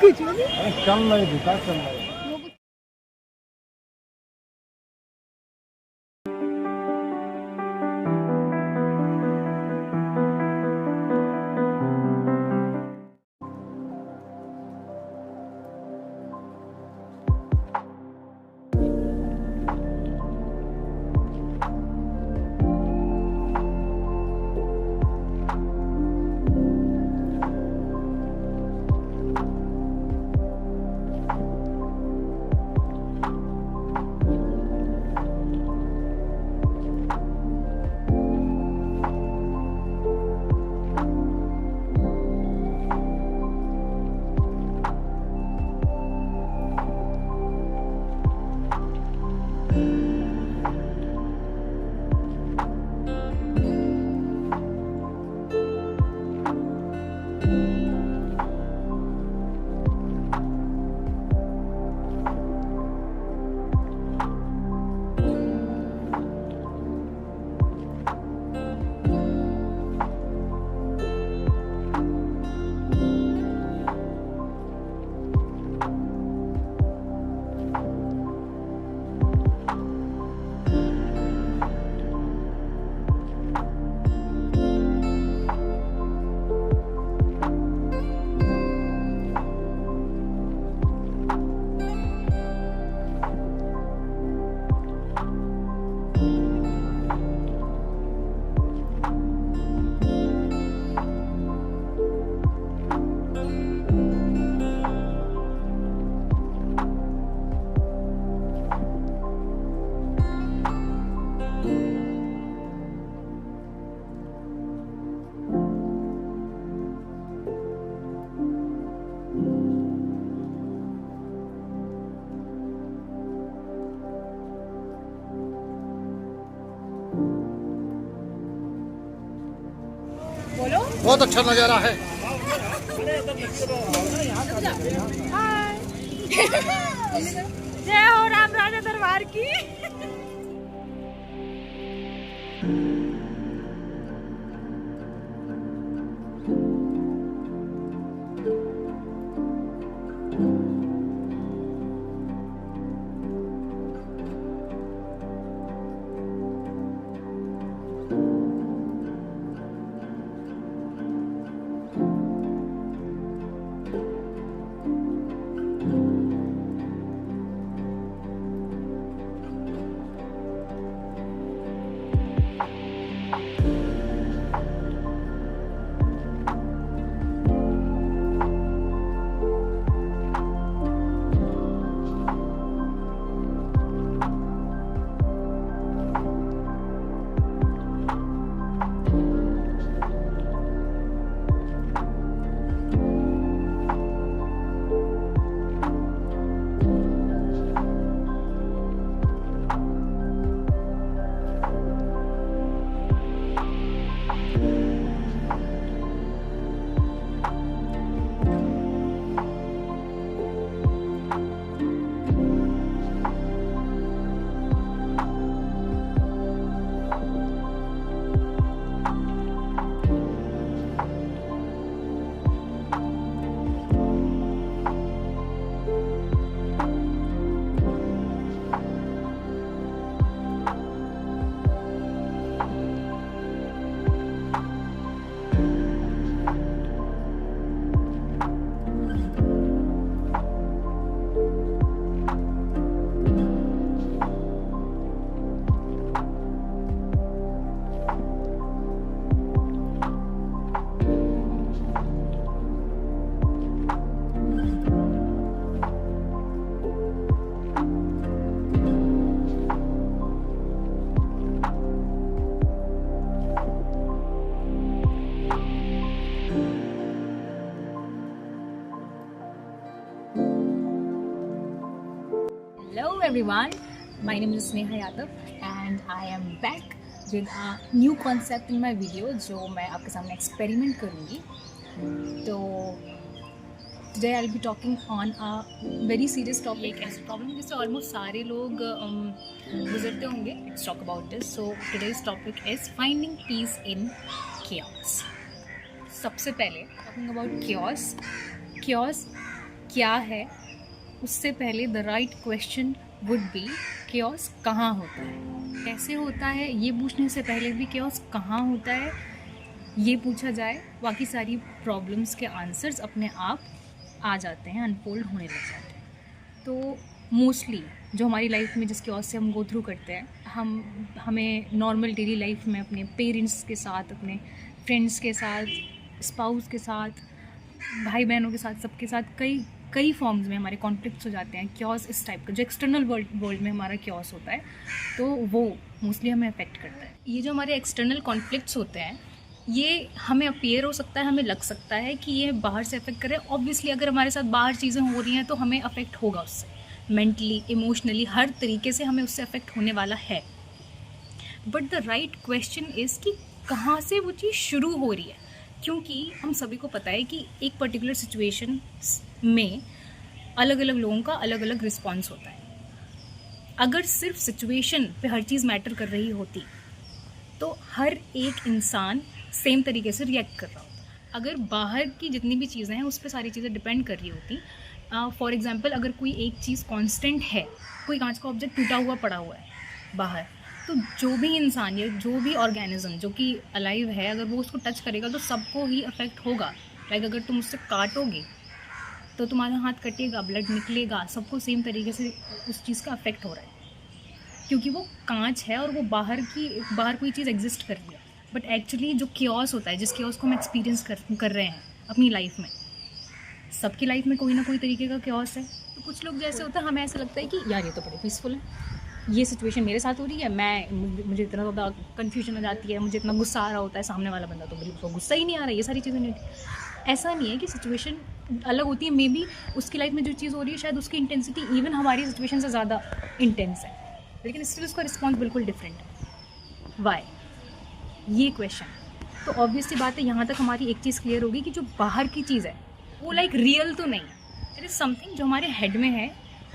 कुछ नहीं चल रही दुकान चल रही। बहुत अच्छा नज़ारा है। जय हो राम राजा दरबार की। Hello everyone, my name is Sneha Yadav and I am back with a new concept in my video जो मैं आपके सामने एक्सपेरिमेंट करूँगी। तो today I'll be talking on a very serious topic, एक ऐसी प्रॉब्लम जिससे ऑलमोस्ट सारे लोग गुजरते होंगे। Let's talk about this. So today's topic is finding peace in chaos. सबसे पहले टॉकिंग अबाउट क्योस क्या है, उससे पहले the right question would be chaos कहाँ होता है, कैसे होता है। ये पूछने से पहले भी क्योस कहाँ होता है ये पूछा जाए, बाकी सारी प्रॉब्लम्स के आंसर्स अपने आप आ जाते हैं, अनफोल्ड होने लग जाते हैं। तो मोस्टली जो हमारी लाइफ में जिस क्योस से हम गो थ्रू करते हैं, हमें नॉर्मल डेली लाइफ में अपने पेरेंट्स के साथ, अपने फ्रेंड्स के साथ, स्पाउस के साथ, भाई बहनों के साथ, सबके साथ कई फॉर्म्स में हमारे कॉन्फ्लिक्ट्स हो जाते हैं। क्योस इस टाइप का जो एक्सटर्नल वर्ल्ड में हमारा क्योस होता है, तो वो मोस्टली हमें अफेक्ट करता है। ये जो हमारे एक्सटर्नल कॉन्फ्लिक्ट्स होते हैं, ये हमें अपीयर हो सकता है, हमें लग सकता है कि ये बाहर से अफेक्ट करे। ऑब्वियसली अगर हमारे साथ बाहर चीज़ें हो रही हैं तो हमें अफेक्ट होगा उससे, मेंटली, इमोशनली, हर तरीके से हमें उससे अफेक्ट होने वाला है। But the right question is कि कहाँ से वो चीज़ शुरू हो रही है, क्योंकि हम सभी को पता है कि एक पर्टिकुलर सिचुएशन में अलग अलग लोगों का अलग अलग रिस्पॉन्स होता है। अगर सिर्फ सिचुएशन पे हर चीज़ मैटर कर रही होती तो हर एक इंसान सेम तरीके से रिएक्ट कर रहा होता। अगर बाहर की जितनी भी चीज़ें हैं उस पर सारी चीज़ें डिपेंड कर रही होती। फॉर एग्जांपल, अगर कोई एक चीज़ कांस्टेंट है, कोई कांच का ऑब्जेक्ट टूटा हुआ पड़ा हुआ है बाहर, तो जो भी इंसान या जो भी ऑर्गेनिज्म जो कि अलाइव है, अगर वो उसको टच करेगा तो सबको ही अफेक्ट होगा। लाइक अगर तुम उससे काटोगे तो तुम्हारा हाथ कटेगा, ब्लड निकलेगा, सबको सेम तरीके से उस चीज़ का अफेक्ट हो रहा है, क्योंकि वो कांच है और वो बाहर कोई चीज़ एग्जिस्ट कर रही है। बट एक्चुअली जो क्योस होता है, जिस क्योस को हम एक्सपीरियंस कर रहे हैं अपनी लाइफ में, सबकी लाइफ में कोई ना कोई तरीके का क्योस है। तो कुछ लोग जैसे होता है, हमें ऐसा लगता है कि यार ये तो बड़े पीसफुल है, ये सिचुएशन मेरे साथ हो रही है, मुझे इतना ज़्यादा कन्फ्यूजन हो जाती है, मुझे इतना गुस्सा आ रहा होता है, सामने वाला बंदा तो बिल्कुल गुस्सा ही नहीं आ रहा है, ये सारी चीज़ें नहीं होती। ऐसा नहीं है कि सिचुएशन अलग होती है, मे बी उसकी लाइफ में जो चीज़ हो रही है शायद उसकी इंटेंसिटी इवन हमारी सिचुएशन से ज़्यादा इंटेंस है, लेकिन स्टिल उसका रिस्पॉन्स बिल्कुल डिफरेंट है। वाई? ये क्वेश्चन। तो ऑब्वियसली बात है, यहाँ तक हमारी एक चीज़ क्लियर होगी कि जो बाहर की चीज़ है वो लाइक रियल तो नहीं, इट इज़ समथिंग जो हमारे हेड में है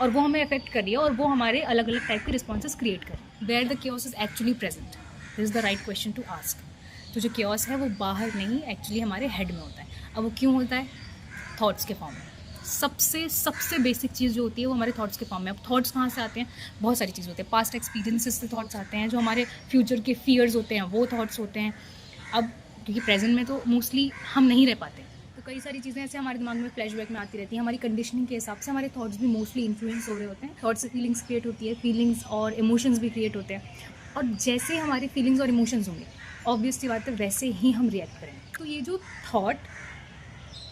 और वो हमें अफेक्ट कर रही है और वो हमारे अलग अलग टाइप के रिस्पॉन्सेस क्रिएट कर रही है। Where the chaos is actually present, this is the right question to ask. तो जो क्योस है वो बाहर नहीं, एक्चुअली हमारे हेड में होता है। अब वो क्यों होता है? थॉट्स के फॉर्म में। सबसे बेसिक चीज़ जो होती है वो हमारे थॉट्स के फॉर्म में। अब थॉट्स कहाँ से आते हैं? बहुत सारी चीज़ होती है, पास्ट एक्सपीरियंसेस से थॉट्स आते हैं, जो हमारे फ्यूचर के फियर्स होते हैं वो थॉट्स होते हैं। अब क्योंकि प्रेजेंट में तो मोस्टली हम नहीं रह पाते, तो कई सारी चीज़ें ऐसे हमारे दिमाग में फ्लैशबैक में आती रहती हैं। हमारी कंडीशनिंग के हिसाब से हमारे थॉट्स भी मोस्टली इन्फ्लुएंस हो रहे होते हैं। थॉट्स से फीलिंग्स क्रिएट होती है, फीलिंग्स और इमोशंस भी क्रिएट होते हैं, और जैसे हमारे फीलिंग्स और इमोशंस होंगे ऑब्वियसली बात है वैसे ही हम रिएक्ट करेंगे। तो ये जो थॉट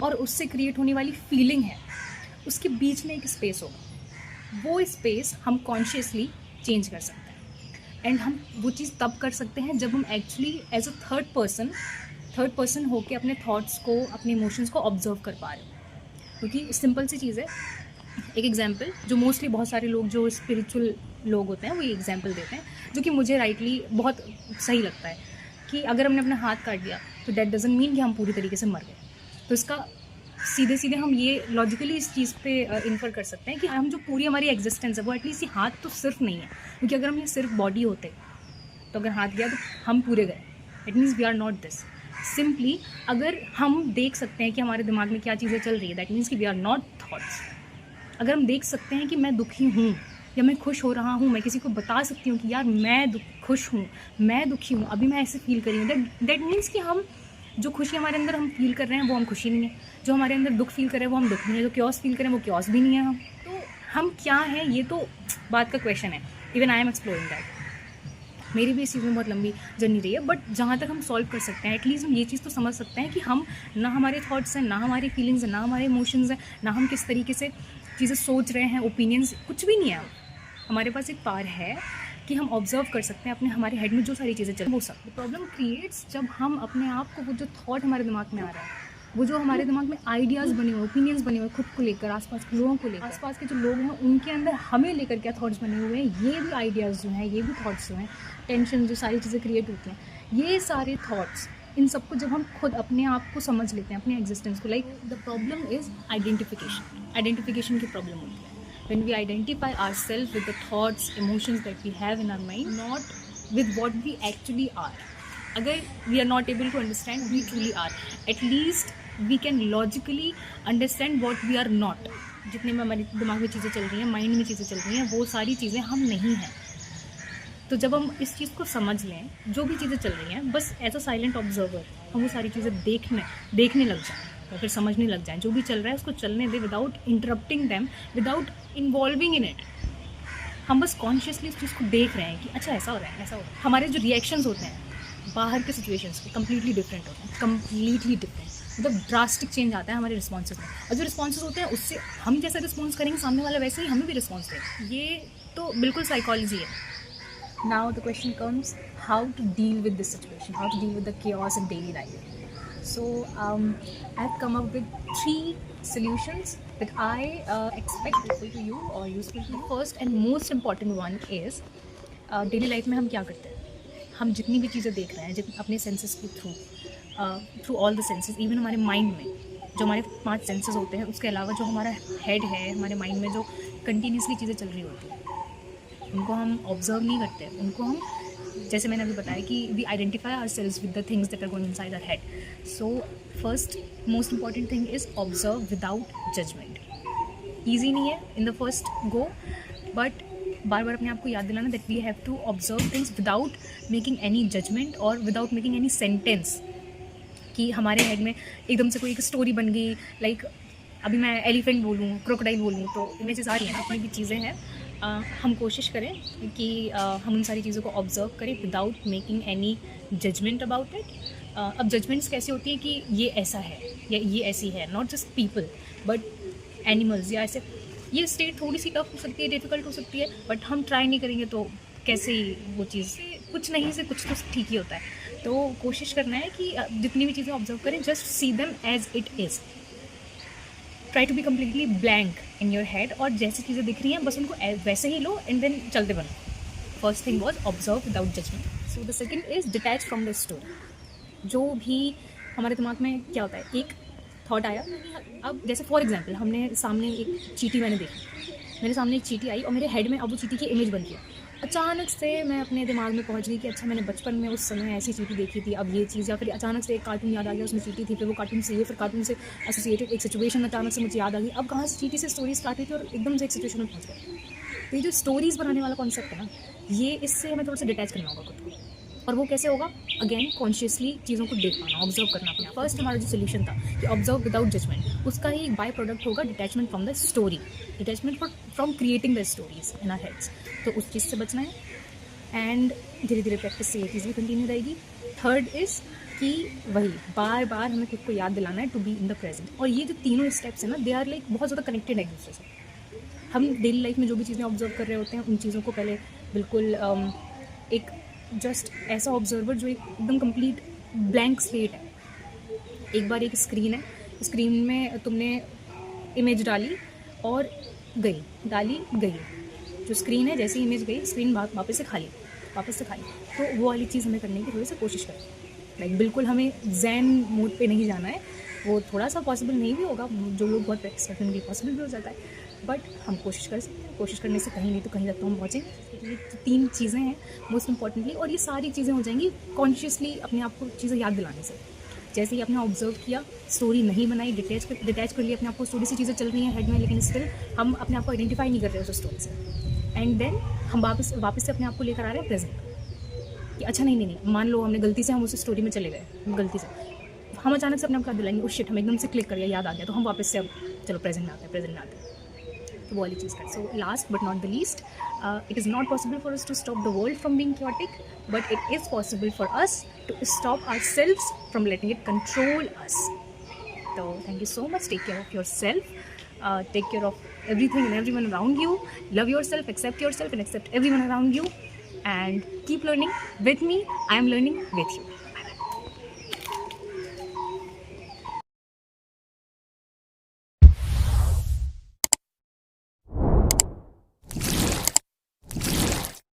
और उससे क्रिएट होने वाली फीलिंग है, उसके बीच में एक स्पेस होगा। वो स्पेस हम कॉन्शियसली चेंज कर सकते हैं, एंड हम वो चीज़ तब कर सकते हैं जब हम actually as a third person होके अपने थॉट्स को, अपने इमोशंस को ऑब्जर्व कर पा रहे हो। क्योंकि सिंपल सी चीज़ है, एक एग्जांपल जो मोस्टली बहुत सारे लोग जो स्पिरिचुअल लोग होते हैं वो ये एग्जांपल देते हैं, जो कि मुझे राइटली बहुत सही लगता है, कि अगर हमने अपना हाथ काट दिया तो दैट डजंट मीन कि हम पूरी तरीके से मर गए। तो इसका सीधे हम ये लॉजिकली इस चीज़ पे इन्फर कर सकते हैं कि हम जो पूरी हमारी एग्जिस्टेंस है वो एटलीस्ट ये हाथ तो सिर्फ नहीं है, क्योंकि अगर हम ये सिर्फ बॉडी होते तो अगर हाथ गया तो हम पूरे गए, it means we are not this. Simply अगर हम देख सकते हैं कि हमारे दिमाग में क्या चीज़ें चल रही है, दैट मीन्स कि वी आर नॉट थॉट्स। अगर हम देख सकते हैं कि मैं दुखी हूँ या मैं खुश हो रहा हूँ, मैं किसी को बता सकती हूँ कि यार मैं खुश हूँ, मैं दुखी हूँ, अभी मैं ऐसे फील कर रही हूँ, दैट मीन्स कि हम जो खुशी हमारे अंदर हम फील कर रहे हैं वो हम खुशी नहीं है, जो हमारे अंदर दुख फील कर रहे हैं वो हम दुख नहीं है, जो क्योस फील कर रहे हैं वो क्योस भी नहीं है। हम क्या हैं ये तो बात का क्वेश्चन है। Even I am exploring that. मेरी भी इस चीज़ में बहुत लंबी जर्नी रही है, बट जहाँ तक हम सॉल्व कर सकते हैं, एटलीस्ट हम ये चीज़ तो समझ सकते हैं कि हम ना हमारे थॉट्स हैं, ना हमारी फीलिंग्स हैं, ना हमारे इमोशंस हैं, ना हम किस तरीके से चीज़ें सोच रहे हैं, ओपिनियंस कुछ भी नहीं है। हमारे पास एक पावर है कि हम ऑब्जर्व कर सकते हैं अपने हमारे हेड में जो सारी चीज़ें चल वो सब। प्रॉब्लम क्रिएट्स जब हम अपने आप को, वो जो थॉट हमारे दिमाग में आ रहा है, वो जो हमारे दिमाग में आइडियाज़ बने हुए, ओपिनियंस बने हुए, खुद को लेकर, आसपास के लोगों को लेकर, आसपास के जो लोग हैं उनके अंदर हमें लेकर क्या थॉट्स बने हुए हैं, ये भी आइडियाज़ जो हैं, ये भी थॉट्स जो हैं, टेंशन जो सारी चीज़ें क्रिएट होती हैं, ये सारे थॉट्स, इन सबको जब हम खुद अपने आप को समझ लेते हैं, अपने एग्जिस्टेंस को, like the problem is identification की प्रॉब्लम होती है। When we identify ourselves with the thoughts, emotions that we have in our mind, not with what we actually are. अगर we are not able to understand, we truly are, at least we can logically understand what we are not. जितने में हमारे दिमाग में चीज़ें चल रही हैं, माइंड में चीज़ें चल रही हैं, वो सारी चीज़ें हम नहीं हैं। तो जब हम इस चीज़ को समझ लें, जो भी चीज़ें चल रही हैं, बस एज अ साइलेंट ऑब्जर्वर हम वो सारी चीज़ें देखने लग जाएं या फिर समझने लग जाएं। जो भी चल रहा है उसको चलने दें, without interrupting them, without involving in it. हम बस कॉन्शियसली उस चीज़ को देख रहे हैं कि अच्छा ऐसा हो रहा है, ऐसा हो रहा है। हमारे जो रिएक्शंस होते हैं बाहर के सिचुएशंस के कम्प्लीटली डिफरेंट होते हैं, कम्प्लीटली डिफरेंट। मतलब ड्रास्टिक चेंज आता है हमारे रिस्पॉन्सेज में, और जो रिस्पॉन्सेज होते हैं उससे हम जैसा रिस्पॉन्स करेंगे, सामने वाला वैसे ही हमें भी रिस्पॉन्स देगा। ये तो बिल्कुल साइकोलॉजी है। Now the question comes, how to deal with this situation, how to deal with the chaos in daily life. So I've come up with 3 solutions that I expect useful to you or useful to you. First and most important one is daily life में हम क्या करते हैं। हम जितनी भी चीज़ें देख रहे हैं अपने सेंसेस के through all the senses, even हमारे माइंड में जो हमारे 5 सेंसेस होते हैं, उसके अलावा जो हमारा हेड है, हमारे माइंड में जो कंटिन्यूसली चीज़ें चल रही होती हैं, उनको हम ऑब्जर्व नहीं करते। उनको हम, जैसे मैंने अभी बताया कि we identify ourselves with the things that are going inside our head. So first most important thing is observe without judgement. Easy नहीं है in the first go, but बार बार अपने आप को याद दिलाना that we have to observe things without making any judgement और विदाउट मेकिंग एनी सेंटेंस। कि हमारे हेड में एकदम से कोई एक स्टोरी बन गई, लाइक अभी मैं एलिफेंट बोलूँ, क्रोकोडाइल बोलूँ, तो इमेजेस आ रही हैं, अपनी भी चीज़ें हैं। हम कोशिश करें कि हम उन सारी चीज़ों को ऑब्जर्व करें without making any judgement about it. अब जजमेंट्स कैसे होती हैं कि ये ऐसा है या ये ऐसी है, not just people but animals या ऐसे। ये स्टेट थोड़ी सी टफ हो सकती है, डिफ़िकल्ट हो सकती है, बट हम ट्राई नहीं करेंगे तो कैसे ही वो चीज़, कुछ नहीं से कुछ तो ठीक ही होता है। तो कोशिश करना है कि जितनी भी चीज़ें ऑब्जर्व करें, just see them as it is. Try to be completely blank in your head, और जैसी चीज़ें दिख रही हैं बस उनको वैसे ही लो एंड देन चलते बनो। First thing was observe without judgement. So the second is detach from the story. जो भी हमारे दिमाग में क्या होता है, एक थॉट आया, अब जैसे फॉर एग्जाम्पल हमने सामने एक चींटी मैंने देखी, मेरे सामने एक चींटी आई और मेरे हेड में अब वो चींटी की इमेज बन गई। अचानक से मैं अपने दिमाग में पहुंच गई कि अच्छा मैंने बचपन में उस समय ऐसी चींटी देखी थी, अब ये चीज़, या फिर अचानक से एक कार्टून याद आ गया, उसमें चींटी थी, फिर वो कार्टून से ये, फिर कार्टून से एसोसिएटेड एक सिचुएशन अचानक से मुझे याद आ गई। अब कहाँ से चींटी से स्टोरी स्टार्ट हुई थी और एकदम से एक सिचुएशन में पहुँच गए। तो ये जो स्टोरीज़ बनाने वाला कॉन्सेप्ट है ना, ये इससे हमें थोड़ा सा डिटैच करना होगा खुद को। और वो कैसे होगा, अगेन कॉन्शियसली चीज़ों को देख पाना, ऑब्जर्व करना अपना। फर्स्ट हमारा जो सोल्यूशन था कि ऑब्जर्व विदाउट जजमेंट, उसका ही एक बाय प्रोडक्ट होगा detachment from the story, detachment from creating the stories in our heads. तो उस चीज़ से बचना है एंड धीरे धीरे प्रैक्टिस से ये चीज़ भी कंटिन्यू रहेगी। थर्ड इज़ कि वही बार बार हमें खुद को याद दिलाना है to be in the present. और ये जो तीनों स्टेप्स हैं ना, दे आर लाइक बहुत ज़्यादा कनेक्टेड है एक दूसरे से। हम डेली लाइफ में जो भी चीज़ें ऑब्जर्व कर रहे होते हैं, उन चीज़ों को पहले बिल्कुल एक जस्ट ऐसा ऑब्जर्वर जो एकदम कंप्लीट ब्लैंक स्लेट है। एक बार एक स्क्रीन है, स्क्रीन में तुमने इमेज डाली और डाली गई, जो स्क्रीन है जैसी इमेज गई, स्क्रीन वापस से खाली। तो वो वाली चीज़ हमें करने की थोड़ी सी कोशिश करें। लाइक बिल्कुल हमें ज़ैन मोड पे नहीं जाना है, वो थोड़ा सा पॉसिबल नहीं भी होगा, जो लोग बहुत प्रैक्टिस करते हैं उनके पॉसिबल भी हो जाता है, बट हम कोशिश कर सकते हैं। कोशिश करने से कहीं नहीं तो कहीं तक तो हम पहुँचेंगे। ये 3 चीज़ें हैं मोस्ट इंपॉर्टेंटली, और ये सारी चीज़ें हो जाएंगी कॉन्शियसली अपने आप को चीज़ें याद दिलाने से। जैसे ही आपने ऑब्जर्व किया, स्टोरी नहीं बनाई, डिटैच कर लिया अपने आप को, स्टोरी से चीज़ें चल रही हैं हेड में, लेकिन स्टिल हम अपने आप को आइडेंटिफाई नहीं कर रहे उस स्टोरी से। एंड देन हम वापस से अपने आप को लेकर आ रहे हैं प्रेजेंट, कि अच्छा नहीं, मान लो हमने गलती से हम उस स्टोरी में चले गए, गलती से हम अचानक से अपने आप को दिलाएंगे, उस शिट, हम एकदम से क्लिक कर लिया, याद आ गया, तो हम वापस से अब चलो प्रेजेंट में आते हैं। तो वो वाली चीज़ कर। So last but not the least, it is not possible for us to stop the world from being chaotic, but it is possible for us to stop ourselves from letting it control us. तो thank you so much, take care of yourself, take care of everything and everyone around you, love yourself, accept yourself and accept everyone around you, and keep learning with me. I am learning with you.